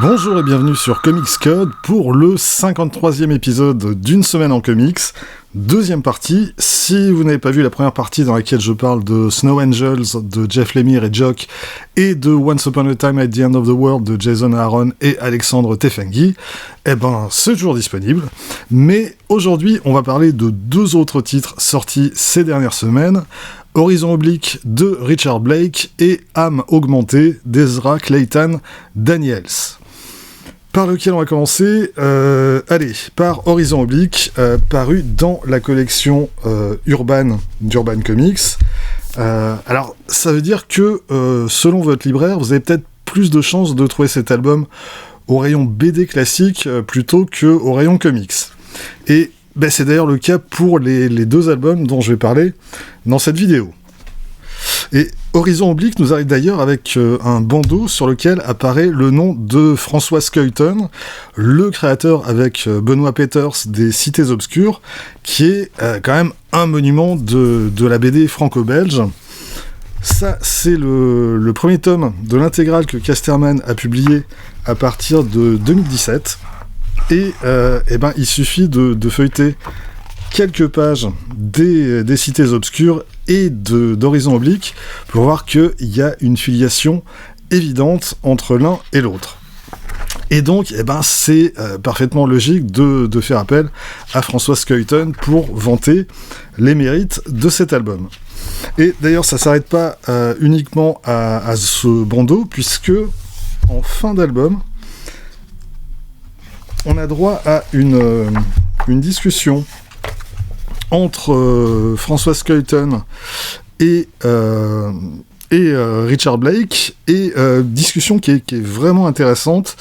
Bonjour et bienvenue sur Comics Code pour le 53e épisode d'une semaine en comics, deuxième partie. Si vous n'avez pas vu la première partie dans laquelle je parle de Snow Angels de Jeff Lemire et Jock et de Once Upon a Time at the End of the World de Jason Aaron et Alexandre Tefenkgi, c'est toujours disponible. Mais aujourd'hui, on va parler de deux autres titres sortis ces dernières semaines. Horizon Oblique de Richard Blake et Âme Augmentée d'Ezra Clayton Daniels. Par lequel on va commencer, par Horizon Oblique, paru dans la collection Urban d'Urban Comics. Alors, ça veut dire que, selon votre libraire, vous avez peut-être plus de chances de trouver cet album au rayon BD classique plutôt qu'au rayon comics. Et c'est d'ailleurs le cas pour les deux albums dont je vais parler dans cette vidéo. Et Horizon Oblique nous arrive d'ailleurs avec un bandeau sur lequel apparaît le nom de François Skeuten, le créateur avec Benoît Peters des Cités Obscures, qui est quand même un monument de la BD franco-belge. Ça, c'est le premier tome de l'intégrale que Casterman a publié à partir de 2017. Et il suffit de feuilleter quelques pages des Cités Obscures et d'Horizon Oblique pour voir qu'il y a une filiation évidente entre l'un et l'autre. Et donc, c'est parfaitement logique de faire appel à François Skeuten pour vanter les mérites de cet album. Et d'ailleurs, ça ne s'arrête pas uniquement à ce bandeau, puisque en fin d'album, on a droit à une discussion entre François Skeuten et Richard Blake, et discussion qui est vraiment intéressante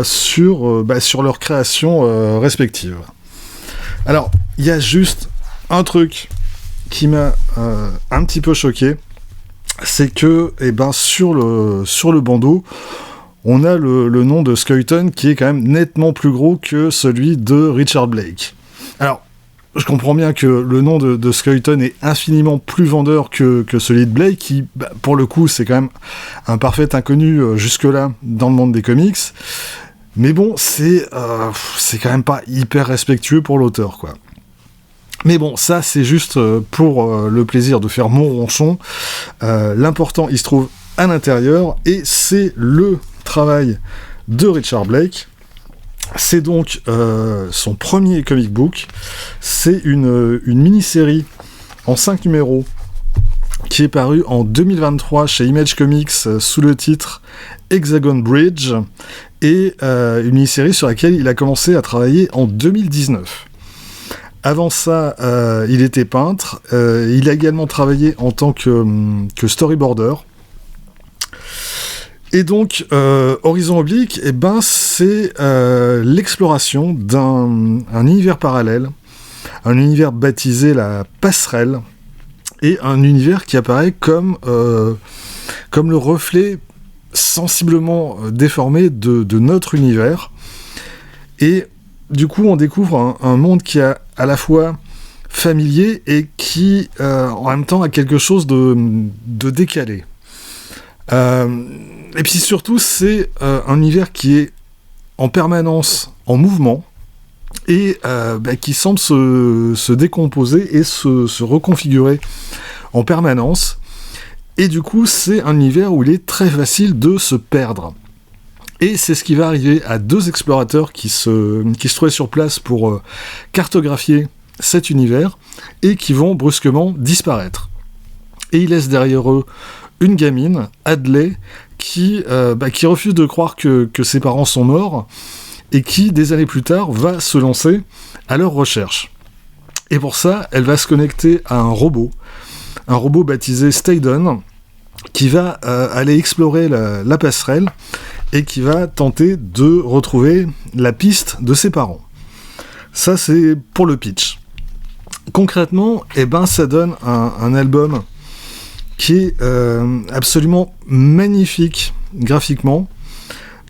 sur leur création respective. Alors, il y a juste un truc qui m'a un petit peu choqué, c'est que sur le bandeau, on a le nom de Skeuten qui est quand même nettement plus gros que celui de Richard Blake. Alors, je comprends bien que le nom de Skeuten est infiniment plus vendeur que celui de Blake, qui, pour le coup, c'est quand même un parfait inconnu jusque-là dans le monde des comics. Mais bon, c'est quand même pas hyper respectueux pour l'auteur, quoi. Mais bon, ça, c'est juste pour le plaisir de faire mon ronchon. L'important, il se trouve à l'intérieur, et c'est le travail de Richard Blake. C'est donc son premier comic book. C'est une mini-série en 5 numéros qui est parue en 2023 chez Image Comics sous le titre Hexagon Bridge, et une mini-série sur laquelle il a commencé à travailler en 2019. Avant ça, il était peintre. Il a également travaillé en tant que storyboarder. Et donc, Horizon Oblique, c'est l'exploration d'un univers parallèle, un univers baptisé la Passerelle, et un univers qui apparaît comme le reflet sensiblement déformé de notre univers. Et du coup, on découvre un monde qui est à la fois familier et qui, en même temps, a quelque chose de décalé. Et puis surtout, c'est un univers qui est en permanence en mouvement et qui semble se décomposer et se reconfigurer en permanence. Et du coup, c'est un univers où il est très facile de se perdre. Et c'est ce qui va arriver à deux explorateurs qui se trouvaient sur place pour cartographier cet univers et qui vont brusquement disparaître. Et ils laissent derrière eux une gamine, Adley, qui refuse de croire que ses parents sont morts, et qui, des années plus tard, va se lancer à leur recherche. Et pour ça, elle va se connecter à un robot baptisé Staden, qui va aller explorer la passerelle, et qui va tenter de retrouver la piste de ses parents. Ça, c'est pour le pitch. Concrètement, ça donne un album qui est absolument magnifique graphiquement,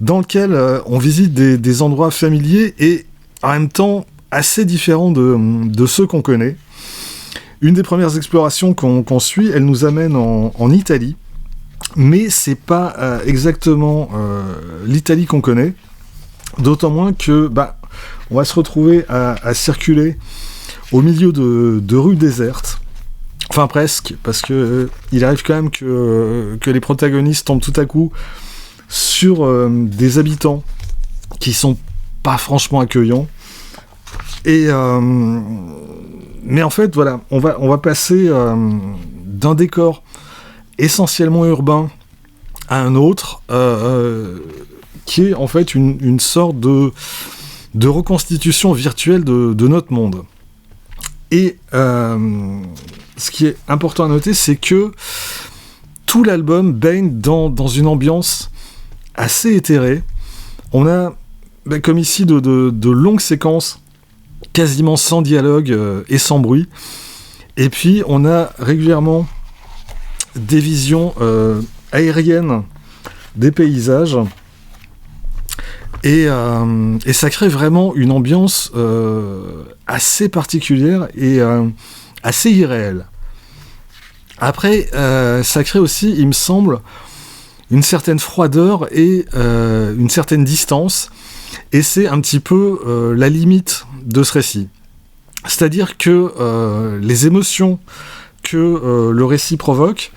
dans lequel on visite des endroits familiers et en même temps assez différents de ceux qu'on connaît. Une des premières explorations qu'on suit, elle nous amène en Italie, mais c'est pas exactement l'Italie qu'on connaît, d'autant moins que on va se retrouver à circuler au milieu de rues désertes, enfin presque, parce que il arrive quand même que les protagonistes tombent tout à coup sur des habitants qui sont pas franchement accueillants, et mais en fait voilà, on va passer d'un décor essentiellement urbain à un autre, qui est en fait une sorte de reconstitution virtuelle de notre monde. Et ce qui est important à noter, c'est que tout l'album baigne dans une ambiance assez éthérée. On a, comme ici, de longues séquences quasiment sans dialogue et sans bruit. Et puis, on a régulièrement des visions aériennes des paysages. Et ça crée vraiment une ambiance assez particulière et assez irréelle. Après, ça crée aussi, il me semble, une certaine froideur et une certaine distance, et c'est un petit peu la limite de ce récit. C'est-à-dire que les émotions que le récit provoque,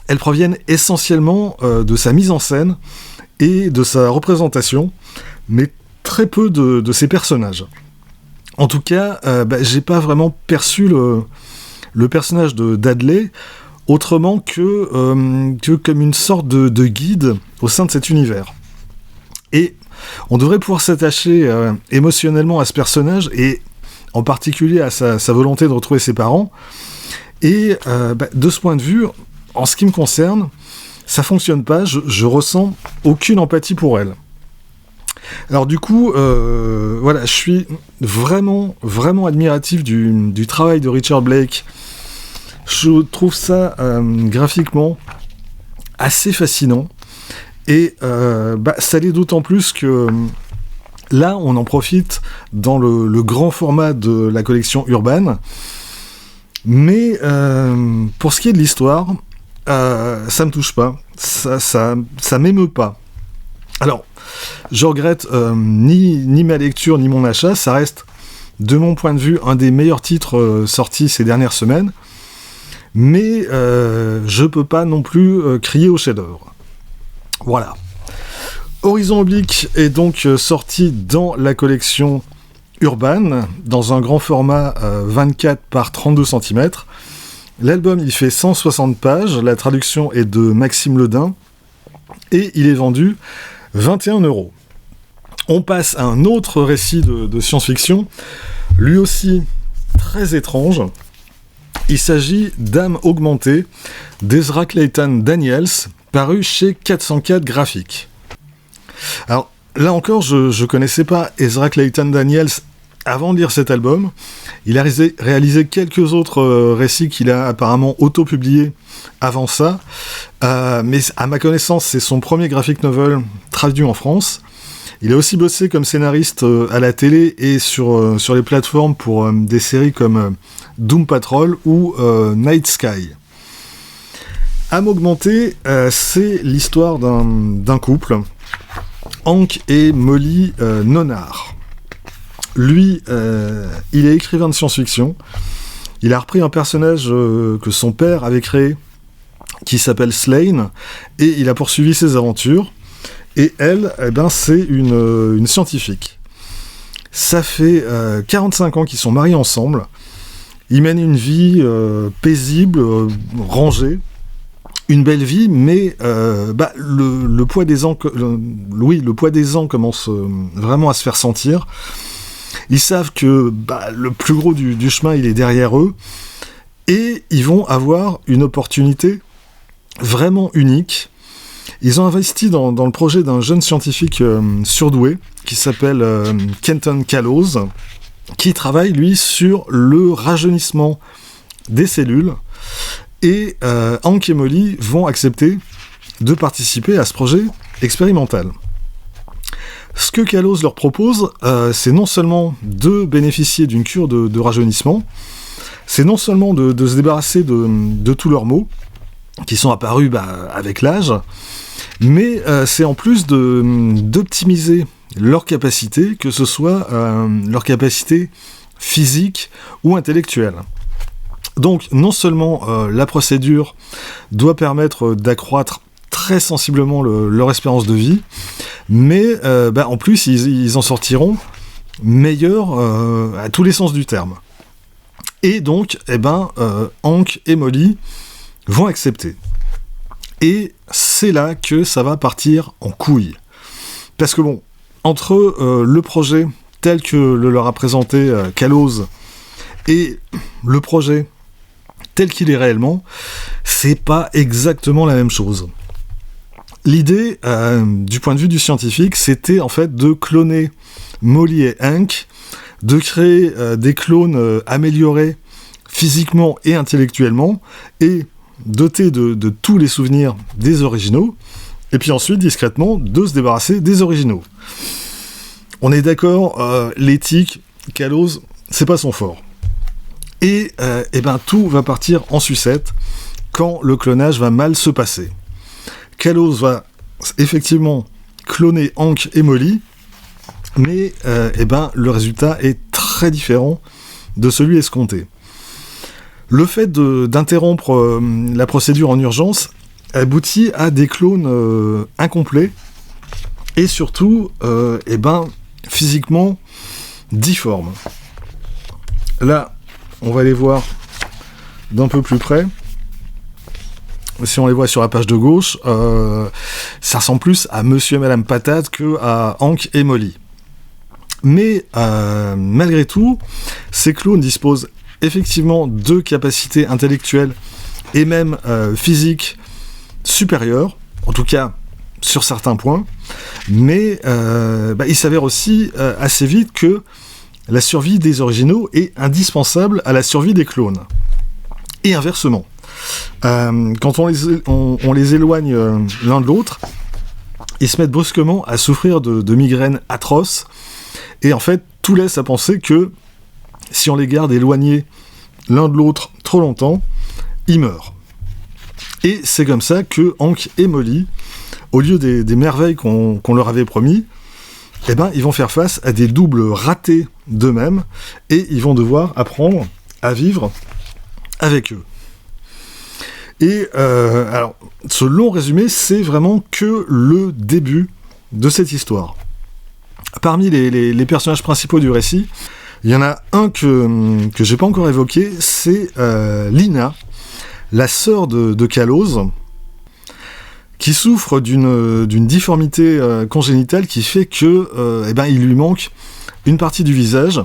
elles proviennent essentiellement de sa mise en scène et de sa représentation, mais très peu de ses personnages. En tout cas, j'ai pas vraiment perçu le personnage de Dudley autrement que comme une sorte de guide au sein de cet univers. Et on devrait pouvoir s'attacher émotionnellement à ce personnage, et en particulier à sa volonté de retrouver ses parents. Et de ce point de vue, en ce qui me concerne, ça fonctionne pas, je ressens aucune empathie pour elle. Alors du coup, voilà, je suis vraiment, vraiment admiratif du travail de Richard Blake. Je trouve ça graphiquement assez fascinant. Et ça l'est d'autant plus que là, on en profite dans le grand format de la collection Urban. Mais pour ce qui est de l'histoire, ça me touche pas, ça m'émeut pas. Alors, je regrette ni ma lecture ni mon achat, ça reste, de mon point de vue, un des meilleurs titres sortis ces dernières semaines, mais je peux pas non plus crier au chef-d'œuvre. Voilà. Horizon Oblique est donc sorti dans la collection Urban, dans un grand format 24 par 32 cm. L'album, il fait 160 pages, la traduction est de Maxime Ledin, et il est vendu 21 €. On passe à un autre récit de science-fiction, lui aussi très étrange. Il s'agit d'Âme augmentée d'Ezra Clayton Daniels, paru chez 404 Graphiques. Alors, là encore, je connaissais pas Ezra Clayton Daniels avant de lire cet album. Il a réalisé quelques autres récits qu'il a apparemment auto-publiés avant ça, mais à ma connaissance, c'est son premier graphic novel traduit en France. Il a aussi bossé comme scénariste à la télé et sur les plateformes pour des séries comme Doom Patrol ou Night Sky. Âme augmentée, c'est l'histoire d'un couple, Hank et Molly Nonard. Lui, il est écrivain de science-fiction. Il a repris un personnage que son père avait créé, qui s'appelle Slane, et il a poursuivi ses aventures. Et elle, c'est une scientifique. Ça fait 45 ans qu'ils sont mariés ensemble. Ils mènent une vie paisible, rangée. Une belle vie, mais le poids des ans, le poids des ans commence vraiment à se faire sentir. Ils savent que le plus gros du chemin, il est derrière eux, et ils vont avoir une opportunité vraiment unique. Ils ont investi dans le projet d'un jeune scientifique surdoué qui s'appelle Kenton Gallows, qui travaille, lui, sur le rajeunissement des cellules. Et Hank et Molly vont accepter de participer à ce projet expérimental. Ce que Gallows leur propose, c'est non seulement de bénéficier d'une cure de rajeunissement, c'est non seulement de se débarrasser de tous leurs maux, qui sont apparus avec l'âge, mais c'est en plus d'optimiser leur capacité, que ce soit leur capacité physique ou intellectuelle. Donc non seulement la procédure doit permettre d'accroître très sensiblement leur espérance de vie, mais en plus ils en sortiront meilleurs à tous les sens du terme. Et donc Hank et Molly vont accepter. Et c'est là que ça va partir en couille. Parce que bon, entre le projet tel que le leur a présenté Callows et le projet tel qu'il est réellement, c'est pas exactement la même chose. L'idée, du point de vue du scientifique, c'était en fait de cloner Molly et Hank, de créer des clones améliorés physiquement et intellectuellement, et dotés de tous les souvenirs des originaux, et puis ensuite, discrètement, de se débarrasser des originaux. On est d'accord, l'éthique, Callows, c'est pas son fort. Et tout va partir en sucette quand le clonage va mal se passer. Callows va effectivement cloner Hank et Molly, mais le résultat est très différent de celui escompté. Le fait d'interrompre la procédure en urgence aboutit à des clones incomplets et surtout physiquement difformes. Là, on va les voir d'un peu plus près. Si on les voit sur la page de gauche, ça ressemble plus à Monsieur et Madame Patate que à Hank et Molly. Mais malgré tout, ces clones disposent effectivement de capacités intellectuelles et même physiques supérieures, en tout cas sur certains points, mais il s'avère aussi assez vite que la survie des originaux est indispensable à la survie des clones. Et inversement. Quand on les éloigne l'un de l'autre, ils se mettent brusquement à souffrir de migraines atroces, et en fait, tout laisse à penser que si on les garde éloignés l'un de l'autre trop longtemps, ils meurent. Et c'est comme ça que Hank et Molly, au lieu des merveilles qu'on leur avait promis, ils vont faire face à des doubles ratés d'eux-mêmes, et ils vont devoir apprendre à vivre avec eux. Et alors, ce long résumé, c'est vraiment que le début de cette histoire. Parmi les personnages principaux du récit, il y en a un que j'ai pas encore évoqué, c'est Lina, la sœur de Callows, qui souffre d'une difformité congénitale qui fait que il lui manque une partie du visage,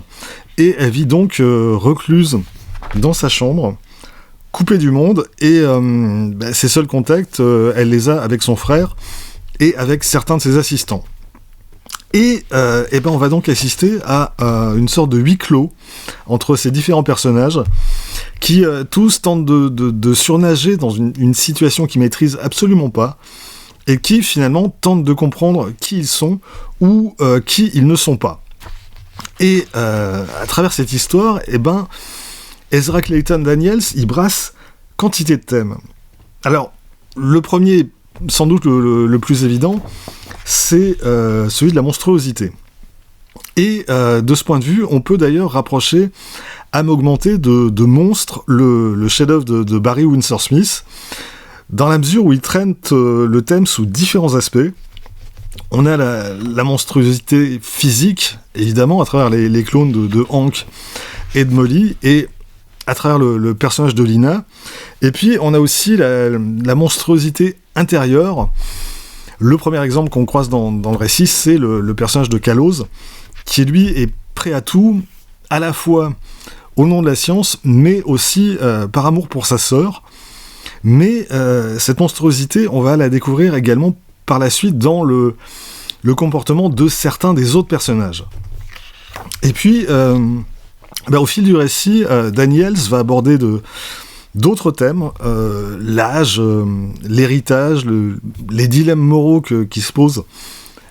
et elle vit donc recluse dans sa chambre, coupée du monde, et ses seuls contacts, elle les a avec son frère et avec certains de ses assistants. Et on va donc assister à une sorte de huis clos entre ces différents personnages qui tous tentent de surnager dans une situation qu'ils maîtrisent absolument pas, et qui finalement tentent de comprendre qui ils sont ou qui ils ne sont pas. Et à travers cette histoire, Ezra Clayton Daniels, il brasse quantité de thèmes. Alors, le premier, sans doute le plus évident, c'est celui de la monstruosité. Et de ce point de vue, on peut d'ailleurs rapprocher âme augmentée de Monstre, le chef-d'œuvre de Barry Windsor Smith, dans la mesure où il traite le thème sous différents aspects. On a la monstruosité physique, évidemment, à travers les clones de Hank et de Molly, et à travers le personnage de Lina. Et puis, on a aussi la monstruosité intérieure. Le premier exemple qu'on croise dans le récit, c'est le personnage de Callows, qui lui est prêt à tout, à la fois au nom de la science, mais aussi par amour pour sa sœur. Mais cette monstruosité, on va la découvrir également par la suite dans le comportement de certains des autres personnages. Et puis, au fil du récit, Daniels va aborder d'autres thèmes, l'âge, l'héritage, les dilemmes moraux qui se posent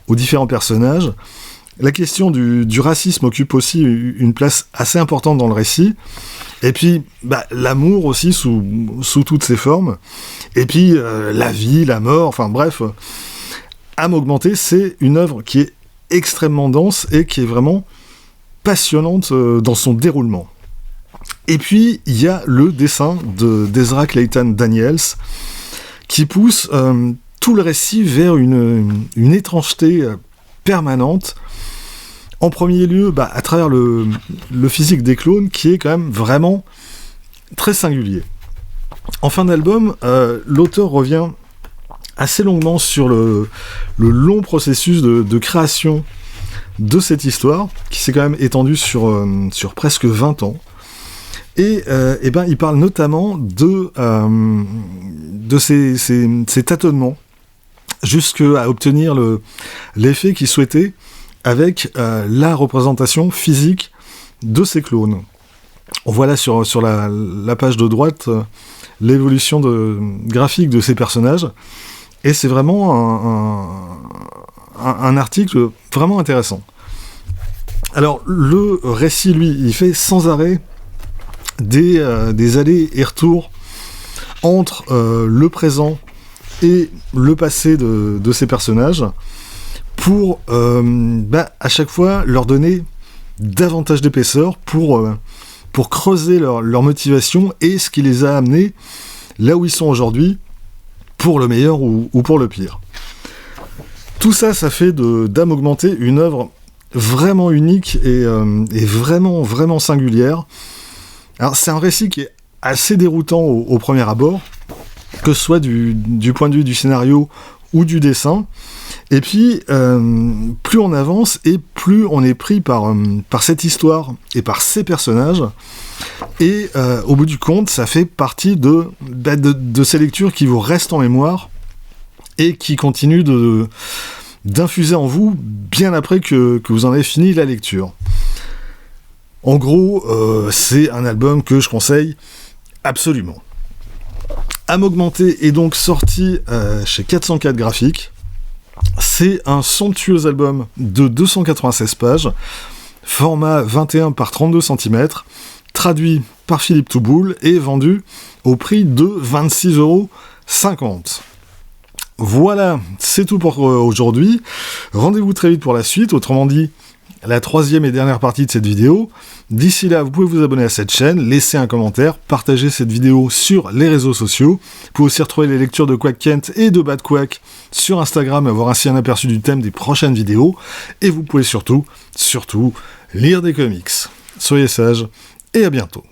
aux différents personnages, la question du racisme occupe aussi une place assez importante dans le récit. Et puis, l'amour aussi sous toutes ses formes. Et puis, la vie, la mort, enfin bref. Âme augmentée, c'est une œuvre qui est extrêmement dense et qui est vraiment passionnante dans son déroulement. Et puis, il y a le dessin d'Ezra Clayton Daniels qui pousse tout le récit vers une étrangeté permanente. En premier lieu, à travers le physique des clones, qui est quand même vraiment très singulier. En fin d'album, l'auteur revient assez longuement sur le long processus de création de cette histoire, qui s'est quand même étendue sur presque 20 ans. Et il parle notamment de ces tâtonnements, jusqu'à obtenir l'effet qu'il souhaitait avec la représentation physique de ces clones. On voit là sur la page de droite l'évolution graphique de ces personnages, et c'est vraiment un article vraiment intéressant. Alors, le récit, lui, il fait sans arrêt des allers et retours entre le présent et le passé de ces personnages, pour à chaque fois leur donner davantage d'épaisseur, pour creuser leur motivation et ce qui les a amenés là où ils sont aujourd'hui, pour le meilleur ou pour le pire. Tout ça, ça fait d'Âme augmentée une œuvre vraiment unique et vraiment, vraiment singulière. Alors, c'est un récit qui est assez déroutant au premier abord, que ce soit du point de vue du scénario ou du dessin. Et puis, plus on avance et plus on est pris par cette histoire et par ces personnages. Et au bout du compte, ça fait partie de ces lectures qui vous restent en mémoire et qui continuent d'infuser en vous bien après que vous en avez fini la lecture. En gros, c'est un album que je conseille absolument. Âme augmentée est donc sorti chez 404 Graphiques. C'est un somptueux album de 296 pages, format 21 par 32 cm, traduit par Philippe Touboul et vendu au prix de 26,50 €. Voilà, c'est tout pour aujourd'hui. Rendez-vous très vite pour la suite, autrement dit, la troisième et dernière partie de cette vidéo. D'ici là, vous pouvez vous abonner à cette chaîne, laisser un commentaire, partager cette vidéo sur les réseaux sociaux. Vous pouvez aussi retrouver les lectures de Quack Kent et de Bad Quack sur Instagram et avoir ainsi un aperçu du thème des prochaines vidéos. Et vous pouvez surtout, lire des comics. Soyez sages et à bientôt.